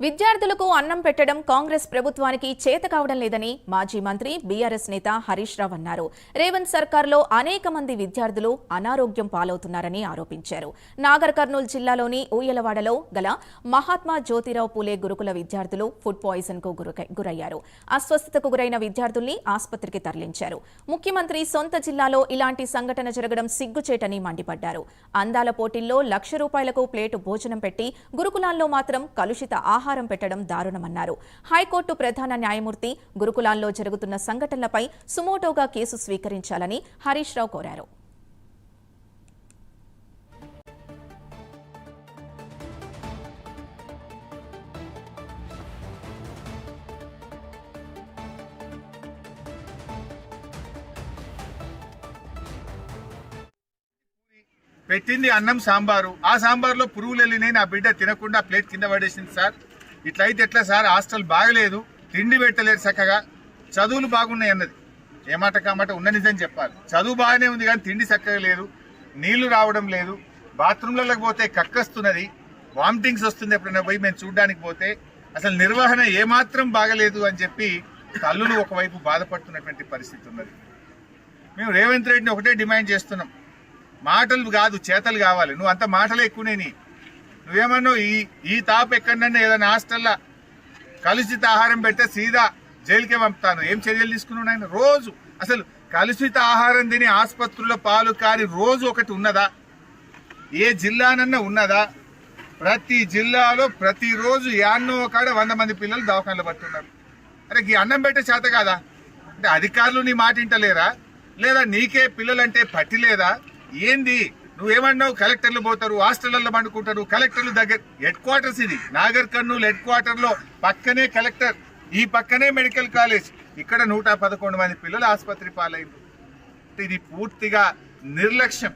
విద్యార్థులకు అన్నం పెట్టడం కాంగ్రెస్ ప్రభుత్వానికి చేత కావడం లేదని మాజీ మంత్రి బీఆర్ఎస్ నేత హరీష్ రావు అన్నారు. రేవంత్ సర్కార్లో అనేక మంది విద్యార్థులు అనారోగ్యం పాలవుతున్నారని ఆరోపించారు. నాగర్ కర్నూల్ జిల్లాలోని ఊయలవాడలో గల మహాత్మా జ్యోతిరావు పూలే గురుకుల విద్యార్థులు ఫుడ్ పాయిజన్ కు గురయ్యారు. అస్వస్థతకు గురైన విద్యార్థుల్ని ఆసుపత్రికి తరలించారు. ముఖ్యమంత్రి సొంత జిల్లాలో ఇలాంటి సంఘటన జరగడం సిగ్గుచేటని మండిపడ్డారు. అందాల పోటీల్లో ₹1,00,000 ప్లేటు భోజనం పెట్టి గురుకులాల్లో మాత్రం కలుషిత ఆహారం పెట్టడం దారుణమన్నారు. హైకోర్టు ప్రధాన న్యాయమూర్తి గురుకులాల్లో జరుగుతున్న సంఘటనలపై సుమోటోగా కేసు స్వీకరించాలని హరీష్ రావు కోరారు. పెట్టింది అన్నం సాంబారు, ఆ సాంబార్లో పురుగులు వెళ్ళినాయి, నా బిడ్డ తినకుండా ప్లేట్ కింద పడేసింది సార్. ఇట్లయితే ఎట్లా సార్? హాస్టల్ బాగలేదు, తిండి పెట్టలేదు, చక్కగా చదువులు బాగున్నాయి అన్నది. ఏమాట కామాట ఉన్న నిజం చెప్పాలి. చదువు బాగానే ఉంది కానీ తిండి చక్కగా లేదు, నీళ్లు రావడం లేదు, బాత్రూంలలోకి పోతే కక్కస్తున్నది, వామిటింగ్స్ వస్తుంది. ఎప్పుడైనా పోయి మేము చూడడానికి పోతే అసలు నిర్వహణ ఏమాత్రం బాగలేదు అని చెప్పి తల్లులు ఒకవైపు బాధపడుతున్నటువంటి పరిస్థితి ఉన్నది. మేము రేవంత్ రెడ్డిని ఒకటే డిమాండ్ చేస్తున్నాం, మాటలు కాదు చేతలు కావాలి. నువ్వు అంత మాటలు ఎక్కువనే, నువ్వేమన్నావు ఈ తాపు ఎక్కడన్నా ఏదైనా హాస్టల్లో కలుషిత ఆహారం పెడితే సీదా జైలుకే పంపుతాను. ఏం చర్యలు తీసుకున్నావు ఆయన? రోజు అసలు కలుషిత ఆహారం తిని ఆసుపత్రుల్లో పాలు కాని రోజు ఒకటి ఉన్నదా? ఏ జిల్లానన్నా ఉన్నదా? ప్రతి జిల్లాలో ప్రతిరోజు యాన్నో కాడ 100 మంది పిల్లలు దవాఖానలో పడుతున్నారు. అరే ఈ అన్నం పెట్టే చేత కాదా? అంటే అధికారులు నీ మాట వింటలేరా? లేదా నీకే పిల్లలంటే పట్టి లేదా? ఏంది? నువ్వేమన్నావు? కలెక్టర్లు పోతారు, హాస్టళ్లలో పండుకుంటారు, కలెక్టర్లు దగ్గర హెడ్ క్వార్టర్స్ ఇది. నాగర్ కర్నూల్ హెడ్ క్వార్టర్ లో పక్కనే కలెక్టర్, ఈ పక్కనే మెడికల్ కాలేజ్. ఇక్కడ 111 మంది పిల్లలు ఆసుపత్రి పాలైంది. ఇది పూర్తిగా నిర్లక్ష్యం.